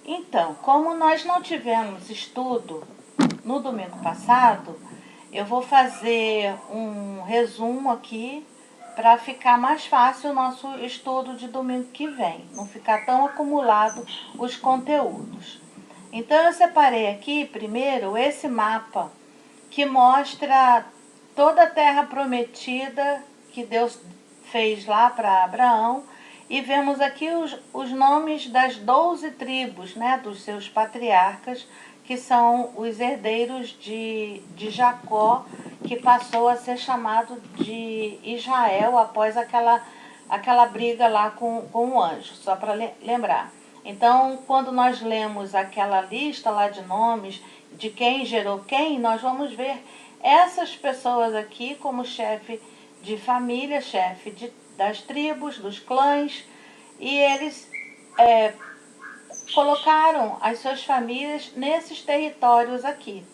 Então, como nós não tivemos estudo no domingo passado, eu vou fazer um resumo aqui para ficar mais fácil o nosso estudo de domingo que vem, não ficar tão acumulado os conteúdos. Então eu separei aqui primeiro esse mapa que mostra toda a terra prometida que Deus fez lá para Abraão, e vemos aqui os nomes das 12 tribos, né, dos seus patriarcas, que são os herdeiros de Jacó, que passou a ser chamado de Israel após aquela briga lá com o anjo, só para lembrar. Então, quando nós lemos aquela lista lá de nomes, de quem gerou quem, nós vamos ver essas pessoas aqui como chefe de família, chefe das tribos, dos clãs, e eles colocaram as suas famílias nesses territórios aqui,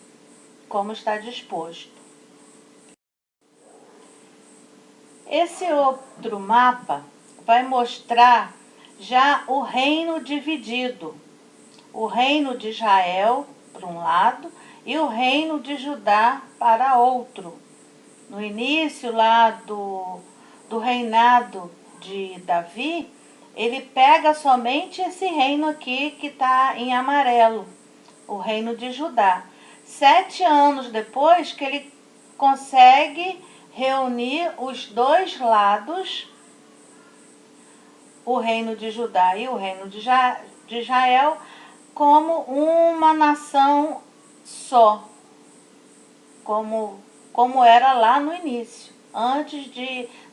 como está disposto. Esse outro mapa vai mostrar já o reino dividido. O reino de Israel, para um lado, e o reino de Judá para outro. No início lá do reinado de Davi, ele pega somente esse reino aqui que está em amarelo, o reino de Judá. 7 anos depois que ele consegue reunir os dois lados, o reino de Judá e o reino de Israel, como uma nação só, como era lá no início, antes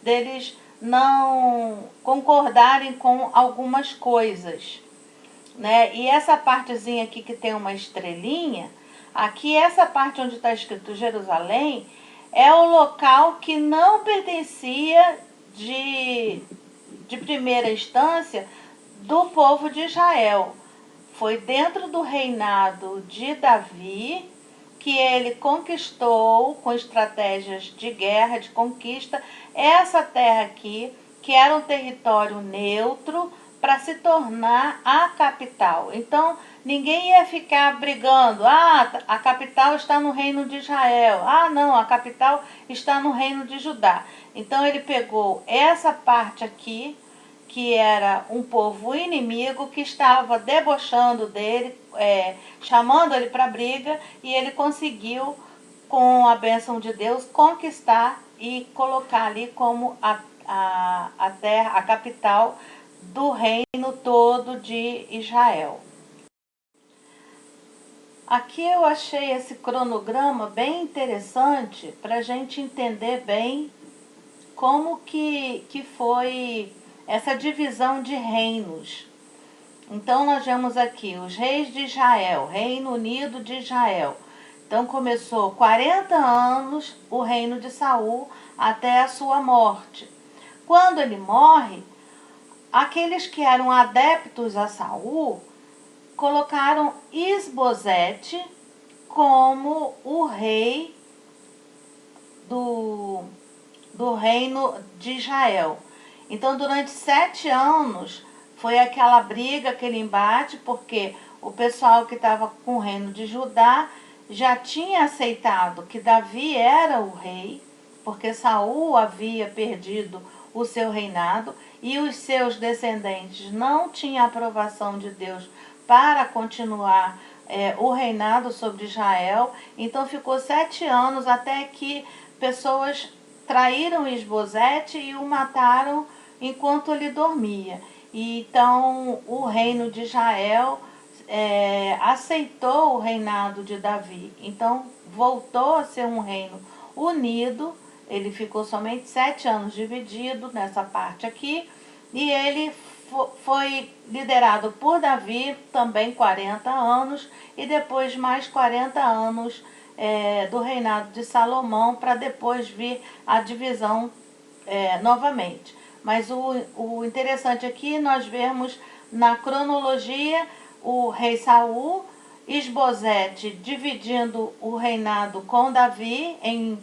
deles não concordarem com algumas coisas, né? E essa partezinha aqui que tem uma estrelinha, aqui essa parte onde está escrito Jerusalém, é o local que não pertencia de primeira instância do povo de Israel. Foi dentro do reinado de Davi que ele conquistou, com estratégias de guerra, de conquista, essa terra aqui, que era um território neutro, para se tornar a capital. Então, ninguém ia ficar brigando. Ah, a capital está no reino de Israel. Ah, não, a capital está no reino de Judá. Então, ele pegou essa parte aqui, que era um povo inimigo que estava debochando dele, chamando ele para briga, e ele conseguiu, com a bênção de Deus, conquistar e colocar ali como a terra, a capital do reino todo de Israel. Aqui eu achei esse cronograma bem interessante para a gente entender bem como que foi essa divisão de reinos. Então nós vemos aqui os reis de Israel, Reino Unido de Israel. Então começou 40 anos o reino de Saul até a sua morte. Quando ele morre, aqueles que eram adeptos a Saul colocaram Isbosete como o rei do reino de Israel. Então, durante 7 anos, foi aquela briga, aquele embate, porque o pessoal que estava com o reino de Judá já tinha aceitado que Davi era o rei, porque Saul havia perdido o seu reinado e os seus descendentes não tinham aprovação de Deus para continuar o reinado sobre Israel. Então ficou 7 anos até que pessoas traíram Isbosete e o mataram enquanto ele dormia. E então o reino de Israel aceitou o reinado de Davi. Então voltou a ser um reino unido. Ele ficou somente 7 anos dividido nessa parte aqui. E ele foi liderado por Davi, também 40 anos, e depois mais 40 anos do reinado de Salomão, para depois vir a divisão novamente. Mas o interessante aqui nós vemos na cronologia o rei Saul, Isbosete dividindo o reinado com Davi em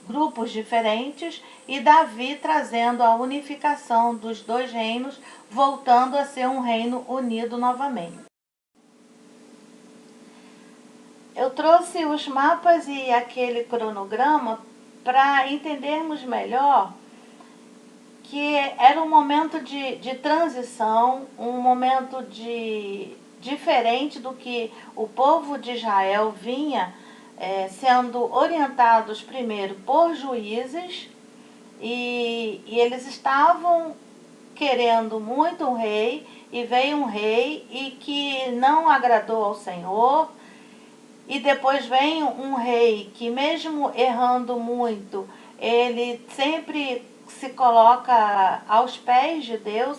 grupos diferentes, e Davi trazendo a unificação dos dois reinos, voltando a ser um reino unido novamente. Eu trouxe os mapas e aquele cronograma para entendermos melhor que era um momento de transição, um momento diferente do que o povo de Israel vinha sendo orientados primeiro por juízes, e eles estavam querendo muito um rei, e veio um rei e que não agradou ao Senhor, e depois vem um rei que, mesmo errando muito, ele sempre se coloca aos pés de Deus,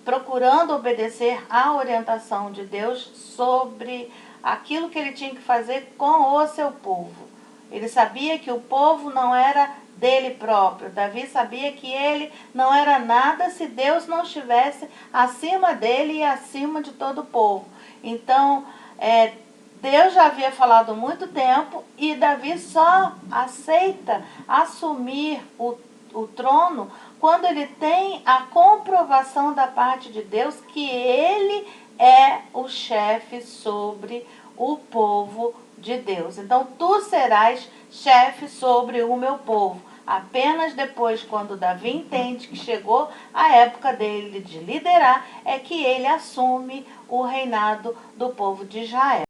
procurando obedecer à orientação de Deus sobre aquilo que ele tinha que fazer com o seu povo. Ele sabia que o povo não era dele próprio. Davi sabia que ele não era nada se Deus não estivesse acima dele e acima de todo o povo. Então, Deus já havia falado há muito tempo e Davi só aceita assumir o trono quando ele tem a comprovação da parte de Deus que ele é o chefe sobre o povo de Deus. Então, tu serás chefe sobre o meu povo. Apenas depois, quando Davi entende que chegou a época dele de liderar, é que ele assume o reinado do povo de Israel.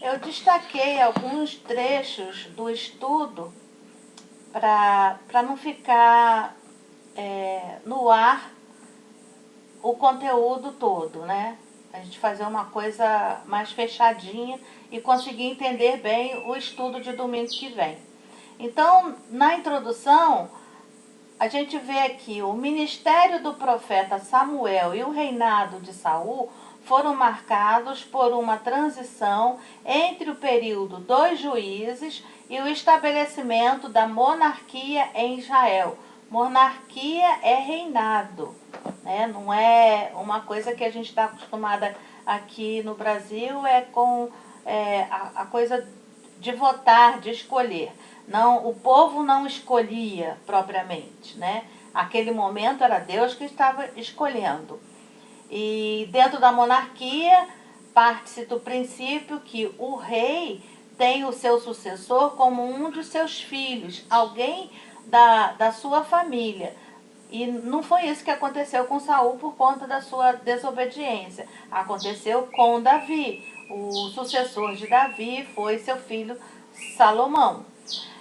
Eu destaquei alguns trechos do estudo para não ficar no ar o conteúdo todo, né? A gente fazer uma coisa mais fechadinha e conseguir entender bem o estudo de domingo que vem. Então, na introdução, a gente vê aqui o ministério do profeta Samuel e o reinado de Saul foram marcados por uma transição entre o período dos juízes e o estabelecimento da monarquia em Israel. Monarquia é reinado, né? Não é uma coisa que a gente está acostumada aqui no Brasil, com a coisa de votar, de escolher. Não, o povo não escolhia propriamente, né? Aquele momento era Deus que estava escolhendo. E dentro da monarquia, parte-se do princípio que o rei tem o seu sucessor como um dos seus filhos, alguém da sua família. E não foi isso que aconteceu com Saul por conta da sua desobediência. Aconteceu com Davi. O sucessor de Davi foi seu filho Salomão.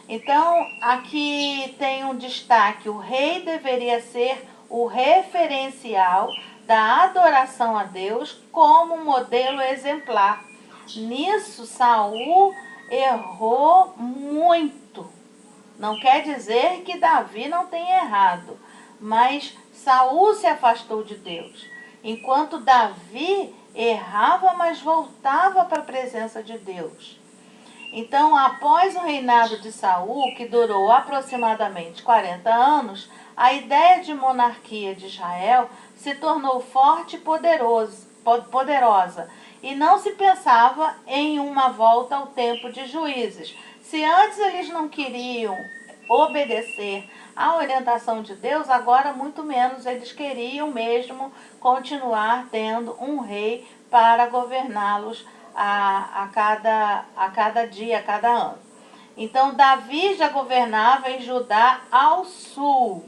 Então, aqui tem um destaque: o rei deveria ser o referencial da adoração a Deus como modelo exemplar. Nisso, Saul errou muito. Não quer dizer que Davi não tenha errado, mas Saul se afastou de Deus, enquanto Davi errava, mas voltava para a presença de Deus. Então, após o reinado de Saul, que durou aproximadamente 40 anos, a ideia de monarquia de Israel se tornou forte e poderosa, e não se pensava em uma volta ao tempo de juízes. Se antes eles não queriam obedecer à orientação de Deus, agora muito menos eles queriam mesmo continuar tendo um rei para governá-los a cada dia, a cada ano. Então, Davi já governava em Judá ao sul,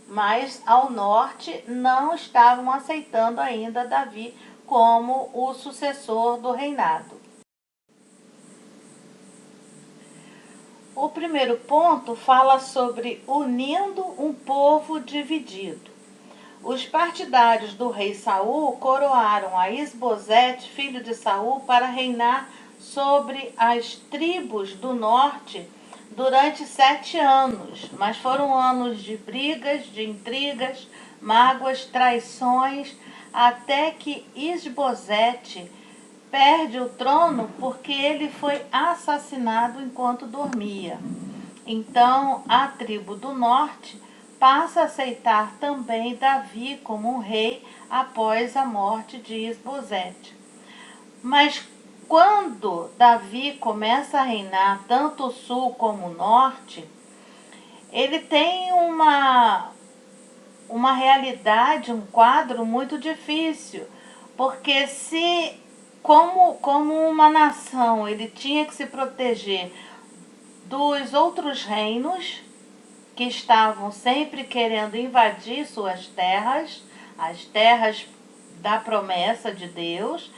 mas ao norte não estavam aceitando ainda Davi como o sucessor do reinado. O primeiro ponto fala sobre unindo um povo dividido. Os partidários do rei Saul coroaram a Isbosete, filho de Saul, para reinar sobre as tribos do norte durante 7 anos. Mas foram anos de brigas, de intrigas, mágoas, traições, até que Isbosete perde o trono porque ele foi assassinado enquanto dormia. Então, a tribo do norte passa a aceitar também Davi como um rei após a morte de Isbosete. Mas quando Davi começa a reinar tanto o sul como o norte, ele tem uma realidade, um quadro muito difícil, porque se como uma nação, ele tinha que se proteger dos outros reinos que estavam sempre querendo invadir suas terras, as terras da promessa de Deus,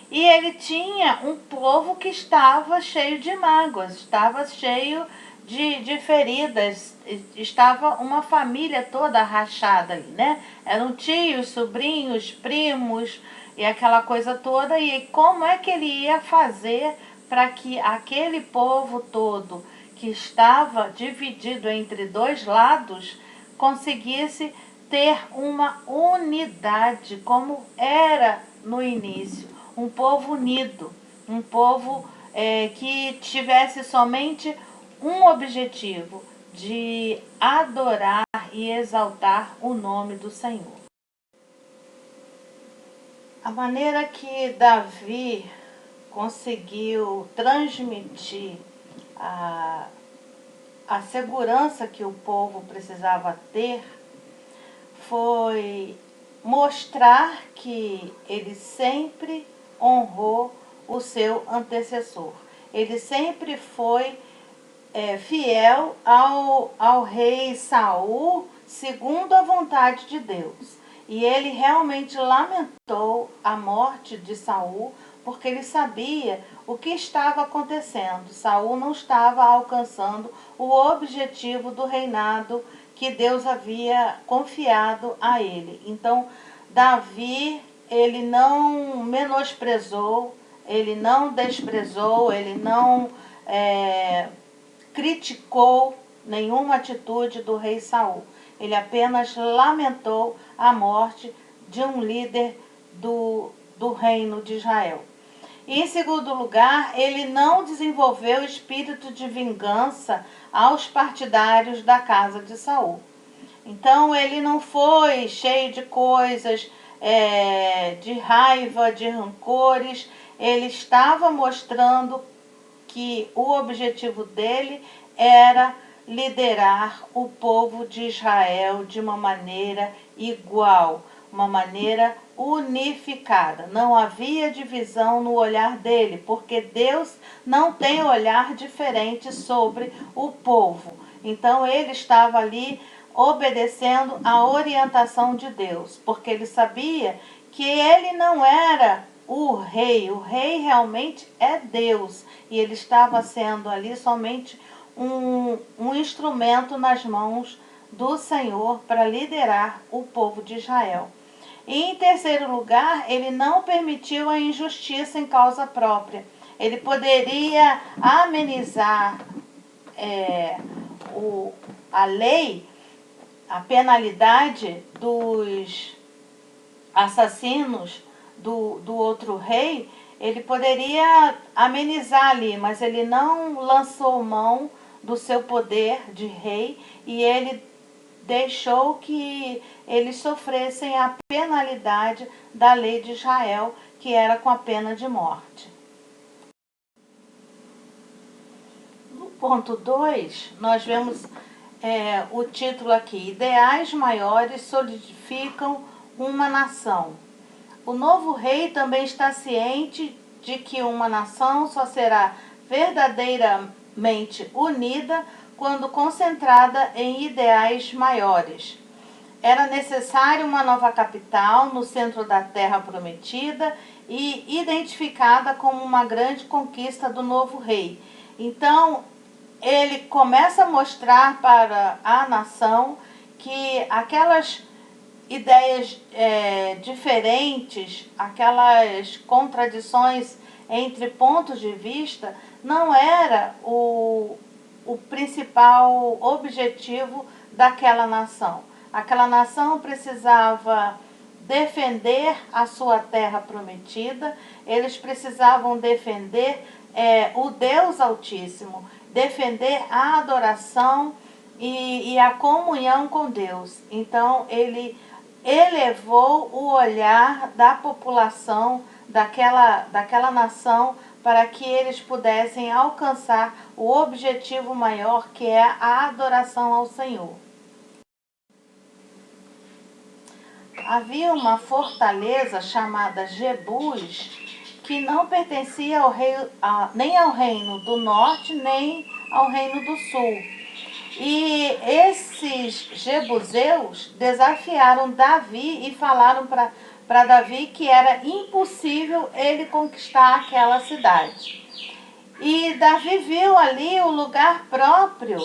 e ele tinha um povo que estava cheio de mágoas, estava cheio de feridas, estava uma família toda rachada ali, né? Eram tios, sobrinhos, primos e aquela coisa toda. E como é que ele ia fazer para que aquele povo todo que estava dividido entre dois lados conseguisse ter uma unidade, como era no início, um povo unido, um povo que tivesse somente um objetivo, de adorar e exaltar o nome do Senhor. A maneira que Davi conseguiu transmitir a segurança que o povo precisava ter foi mostrar que ele sempre honrou o seu antecessor. Ele sempre foi fiel ao rei Saul, segundo a vontade de Deus. E ele realmente lamentou a morte de Saul, porque ele sabia o que estava acontecendo. Saul não estava alcançando o objetivo do reinado que Deus havia confiado a ele. Então, Davi, ele não menosprezou, ele não desprezou, ele não criticou nenhuma atitude do rei Saul. Ele apenas lamentou a morte de um líder do reino de Israel. E, em segundo lugar, ele não desenvolveu espírito de vingança aos partidários da casa de Saul. Então, ele não foi cheio de coisas, de raiva, de rancores. Ele estava mostrando que o objetivo dele era liderar o povo de Israel de uma maneira igual, uma maneira unificada. Não havia divisão no olhar dele, porque Deus não tem olhar diferente sobre o povo. Então ele estava ali obedecendo a orientação de Deus, porque ele sabia que ele não era o rei realmente é Deus, e ele estava sendo ali somente um instrumento nas mãos do Senhor para liderar o povo de Israel. E, em terceiro lugar, ele não permitiu a injustiça em causa própria. Ele poderia amenizar a lei, a penalidade dos assassinos do outro rei. Ele poderia amenizar ali, mas ele não lançou mão do seu poder de rei, e ele deixou que eles sofressem a penalidade da lei de Israel, que era com a pena de morte. No ponto 2, nós vemos o título aqui: Ideais maiores solidificam uma nação. O novo rei também está ciente de que uma nação só será verdadeiramente unida quando concentrada em ideais maiores. Era necessária uma nova capital no centro da terra prometida e identificada como uma grande conquista do novo rei. Então, ele começa a mostrar para a nação que aquelas ideias diferentes, aquelas contradições entre pontos de vista, não era o principal objetivo daquela nação. Aquela nação precisava defender a sua terra prometida, eles precisavam defender o Deus Altíssimo, defender a adoração e a comunhão com Deus. Então, ele elevou o olhar da população daquela nação para que eles pudessem alcançar o objetivo maior, que é a adoração ao Senhor. Havia uma fortaleza chamada Jebus, que não pertencia nem ao reino do norte, nem ao reino do sul. E esses jebuseus desafiaram Davi e falaram para Davi que era impossível ele conquistar aquela cidade. E Davi viu ali o lugar próprio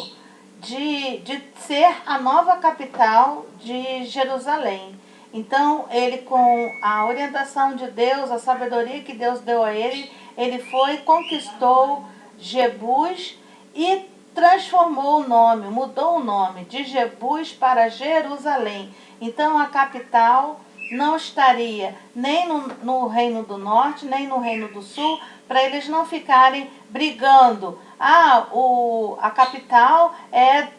de ser a nova capital de Jerusalém. Então, ele, com a orientação de Deus, a sabedoria que Deus deu a ele, ele foi, conquistou Jebus e transformou o nome, mudou o nome de Jebus para Jerusalém. Então, a capital não estaria nem no Reino do Norte, nem no Reino do Sul, para eles não ficarem brigando. A capital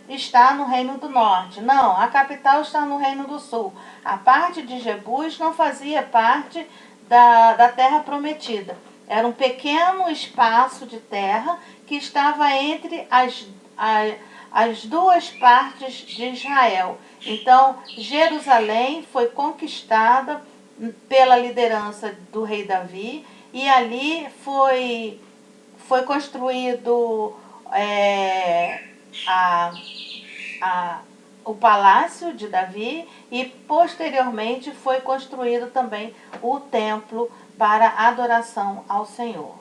está no Reino do Norte. Não, a capital está no Reino do Sul. A parte de Jebus não fazia parte da terra prometida. Era um pequeno espaço de terra que estava entre as duas partes de Israel. Então, Jerusalém foi conquistada pela liderança do rei Davi, e ali foi construído o palácio de Davi, e posteriormente foi construído também o templo para adoração ao Senhor.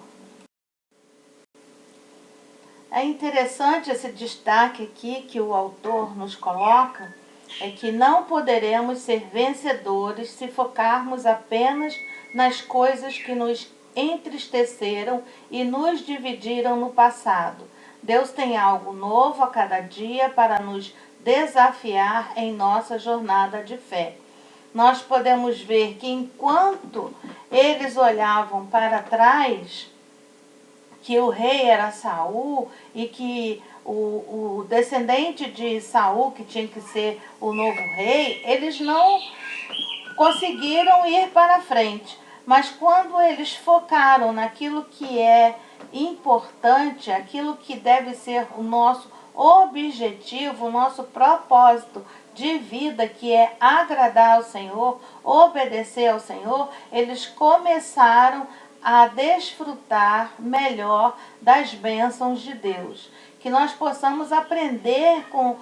É interessante esse destaque aqui que o autor nos coloca, é que não poderemos ser vencedores se focarmos apenas nas coisas que nos entristeceram e nos dividiram no passado. Deus tem algo novo a cada dia para nos desafiar em nossa jornada de fé. Nós podemos ver que enquanto eles olhavam para trás, que o rei era Saul e que o descendente de Saul, que tinha que ser o novo rei, eles não conseguiram ir para frente. Mas quando eles focaram naquilo que é importante, aquilo que deve ser o nosso objetivo, o nosso propósito de vida, que é agradar ao Senhor, obedecer ao Senhor, eles começaram a desfrutar melhor das bênçãos de Deus. Que nós possamos aprender com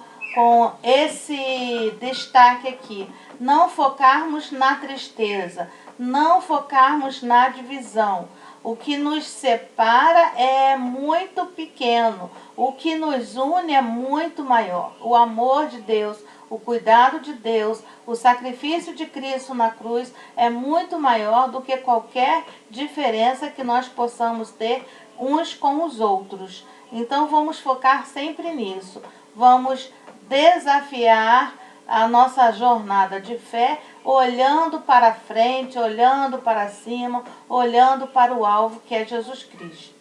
esse destaque aqui. Não focarmos na tristeza, não focarmos na divisão. O que nos separa é muito pequeno, o que nos une é muito maior. O amor de Deus, o cuidado de Deus, o sacrifício de Cristo na cruz é muito maior do que qualquer diferença que nós possamos ter uns com os outros. Então vamos focar sempre nisso. Vamos desafiar a nossa jornada de fé, olhando para frente, olhando para cima, olhando para o alvo que é Jesus Cristo.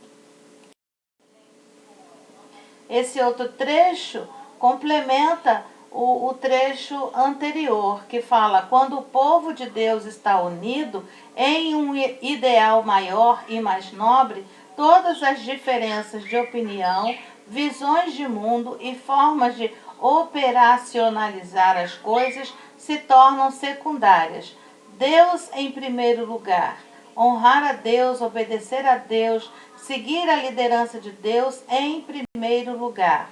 Esse outro trecho complementa o trecho anterior, que fala: quando o povo de Deus está unido em um ideal maior e mais nobre, todas as diferenças de opinião, visões de mundo e formas de operacionalizar as coisas se tornam secundárias. Deus em primeiro lugar. Honrar a Deus, obedecer a Deus, seguir a liderança de Deus em primeiro lugar.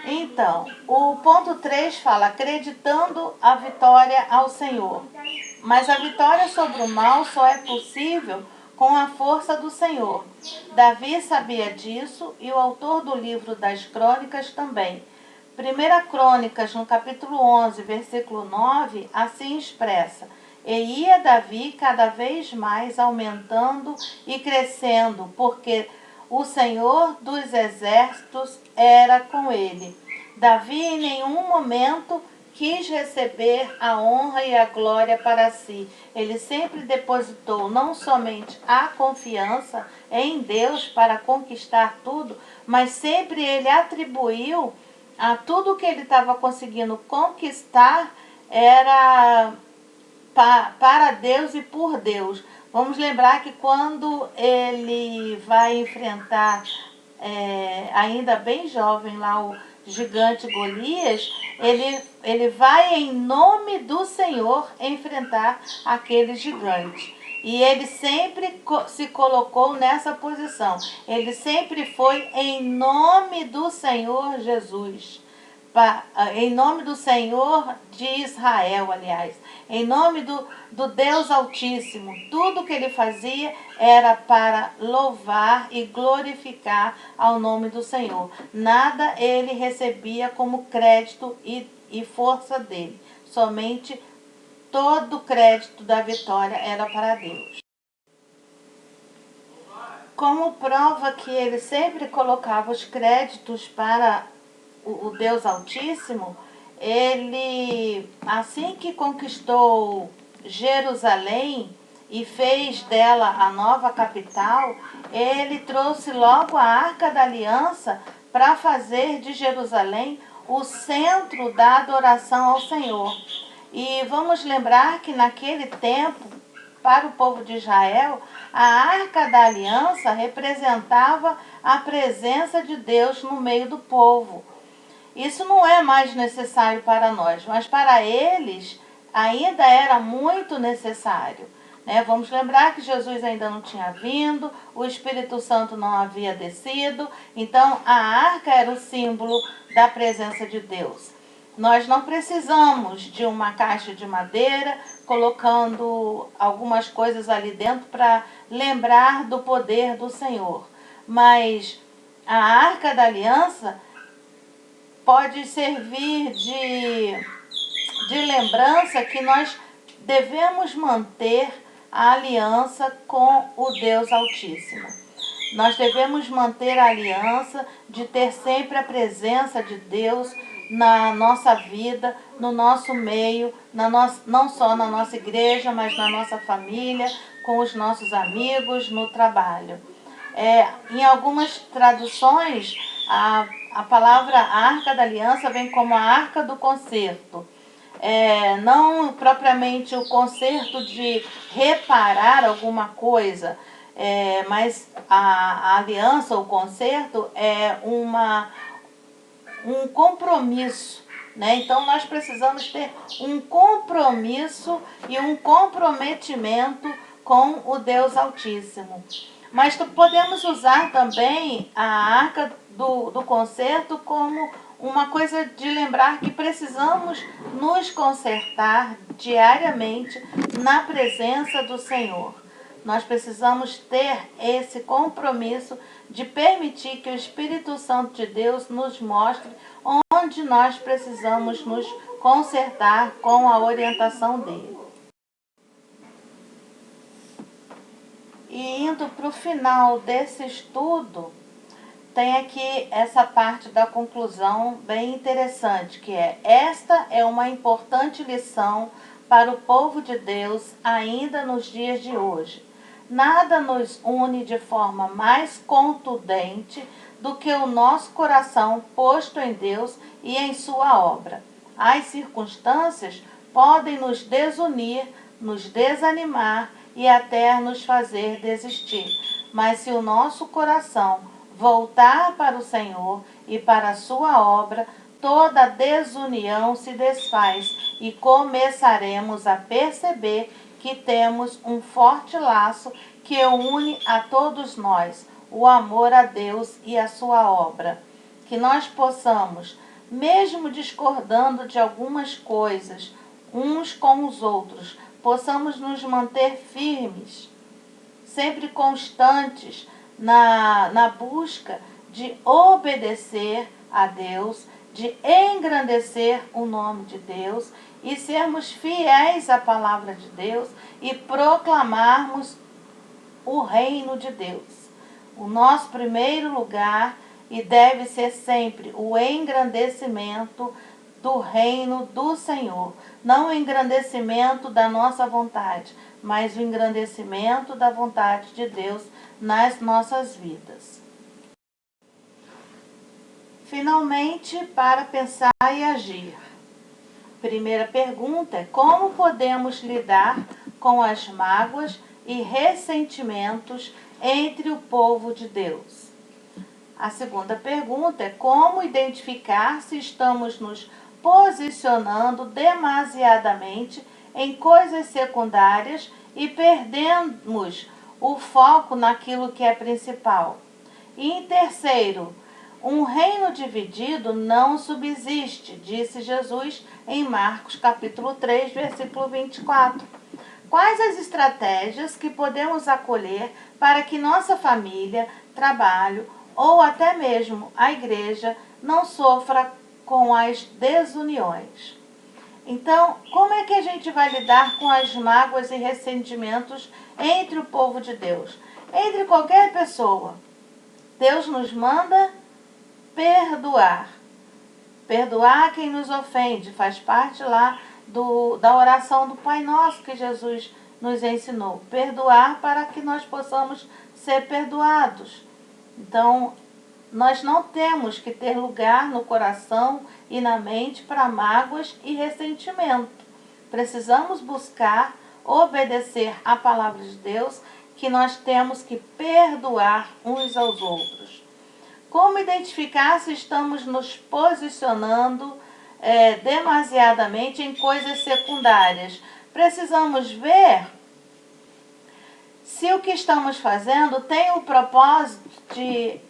Então, o ponto 3 fala: acreditando a vitória ao Senhor. Mas a vitória sobre o mal só é possível com a força do Senhor. Davi sabia disso e o autor do livro das Crônicas também. 1 Crônicas, no capítulo 11, versículo 9, assim expressa: e ia Davi cada vez mais aumentando e crescendo, porque o Senhor dos exércitos era com ele. Davi em nenhum momento quis receber a honra e a glória para si. Ele sempre depositou não somente a confiança em Deus para conquistar tudo, mas sempre ele atribuiu a tudo que ele estava conseguindo conquistar era para Deus e por Deus. Vamos lembrar que quando ele vai enfrentar, ainda bem jovem, lá o gigante Golias, ele vai em nome do Senhor enfrentar aquele gigante. E ele sempre se colocou nessa posição. Ele sempre foi em nome do Senhor Jesus. Em nome do Senhor de Israel, aliás. Em nome do Deus Altíssimo. Tudo que ele fazia era para louvar e glorificar ao nome do Senhor. Nada ele recebia como crédito e força dele. Somente todo o crédito da vitória era para Deus. Como prova que ele sempre colocava os créditos para o Deus Altíssimo, ele, assim que conquistou Jerusalém e fez dela a nova capital, ele trouxe logo a Arca da Aliança para fazer de Jerusalém o centro da adoração ao Senhor. E vamos lembrar que naquele tempo, para o povo de Israel, a Arca da Aliança representava a presença de Deus no meio do povo. Isso não é mais necessário para nós, mas para eles ainda era muito necessário. Vamos lembrar que Jesus ainda não tinha vindo, o Espírito Santo não havia descido, então a arca era o símbolo da presença de Deus. Nós não precisamos de uma caixa de madeira colocando algumas coisas ali dentro para lembrar do poder do Senhor. Mas a Arca da Aliança pode servir de lembrança que nós devemos manter a aliança com o Deus Altíssimo. Nós devemos manter a aliança de ter sempre a presença de Deus na nossa vida, no nosso meio, não só na nossa igreja, mas na nossa família, com os nossos amigos, no trabalho. Em algumas traduções, a palavra Arca da Aliança vem como a Arca do Concerto. Não propriamente o conserto de reparar alguma coisa, mas a aliança, o conserto, é um compromisso. Então nós precisamos ter um compromisso e um comprometimento com o Deus Altíssimo. Mas podemos usar também a arca do concerto como uma coisa de lembrar que precisamos nos consertar diariamente na presença do Senhor. Nós precisamos ter esse compromisso de permitir que o Espírito Santo de Deus nos mostre onde nós precisamos nos consertar com a orientação dele. E indo para o final desse estudo, tem aqui essa parte da conclusão bem interessante, que esta é uma importante lição para o povo de Deus ainda nos dias de hoje. Nada nos une de forma mais contundente do que o nosso coração posto em Deus e em sua obra. As circunstâncias podem nos desunir, nos desanimar e até nos fazer desistir. Mas se o nosso coração voltar para o Senhor e para a sua obra, toda desunião se desfaz e começaremos a perceber que temos um forte laço que une a todos nós, o amor a Deus e a sua obra. Que nós possamos, mesmo discordando de algumas coisas, uns com os outros, possamos nos manter firmes, sempre constantes na busca de obedecer a Deus, de engrandecer o nome de Deus e sermos fiéis à palavra de Deus e proclamarmos o reino de Deus. O nosso primeiro lugar e deve ser sempre o engrandecimento do reino do Senhor. Não o engrandecimento da nossa vontade, mas o engrandecimento da vontade de Deus nas nossas vidas. Finalmente, para pensar e agir. Primeira pergunta é: como podemos lidar com as mágoas e ressentimentos entre o povo de Deus? A segunda pergunta é como identificar se estamos nos posicionando demasiadamente em coisas secundárias e perdemos o foco naquilo que é principal. E em terceiro, um reino dividido não subsiste, disse Jesus em Marcos capítulo 3, versículo 24. Quais as estratégias que podemos acolher para que nossa família, trabalho ou até mesmo a igreja não sofra com as desuniões? Então, como é que a gente vai lidar com as mágoas e ressentimentos entre o povo de Deus? Entre qualquer pessoa. Deus nos manda perdoar. Perdoar quem nos ofende. Faz parte lá da oração do Pai Nosso que Jesus nos ensinou. Perdoar para que nós possamos ser perdoados. Então, nós não temos que ter lugar no coração e na mente para mágoas e ressentimento. Precisamos buscar obedecer à palavra de Deus, que nós temos que perdoar uns aos outros. Como identificar se estamos nos posicionando demasiadamente em coisas secundárias? Precisamos ver se o que estamos fazendo tem o propósito de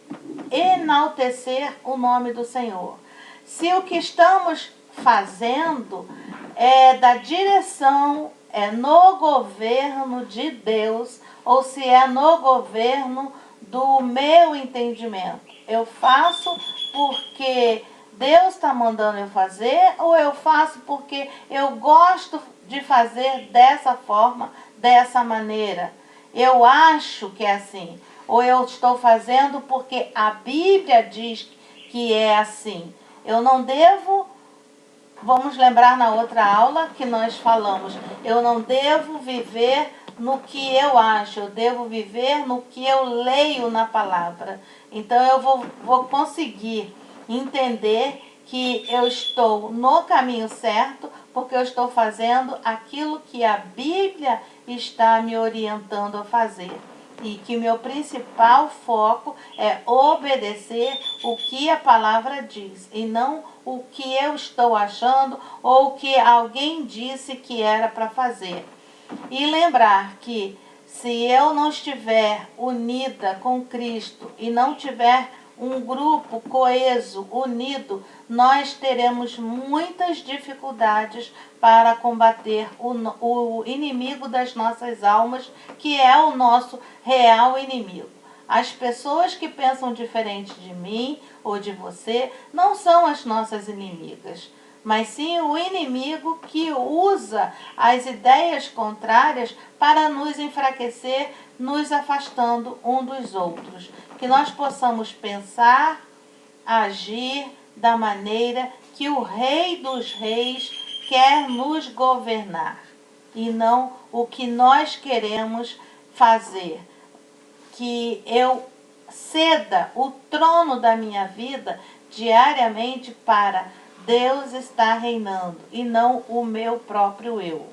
enaltecer o nome do Senhor. Se o que estamos fazendo é da direção, é no governo de Deus, ou se é no governo do meu entendimento. Eu faço porque Deus está mandando eu fazer, ou eu faço porque eu gosto de fazer dessa forma, dessa maneira. Eu acho que é assim. Ou eu estou fazendo porque a Bíblia diz que é assim. Eu não devo, vamos lembrar na outra aula que nós falamos, eu não devo viver no que eu acho, eu devo viver no que eu leio na palavra. Então eu vou conseguir entender que eu estou no caminho certo, porque eu estou fazendo aquilo que a Bíblia está me orientando a fazer. E que meu principal foco é obedecer o que a palavra diz, e não o que eu estou achando ou o que alguém disse que era para fazer. E lembrar que se eu não estiver unida com Cristo e não tiver um grupo coeso, unido, nós teremos muitas dificuldades para combater o inimigo das nossas almas, que é o nosso real inimigo. As pessoas que pensam diferente de mim ou de você não são as nossas inimigas, mas sim o inimigo que usa as ideias contrárias para nos enfraquecer, nos afastando um dos outros. Que nós possamos pensar, agir da maneira que o Rei dos Reis quer nos governar, e não o que nós queremos fazer. Que eu ceda o trono da minha vida diariamente para Deus estar reinando e não o meu próprio eu.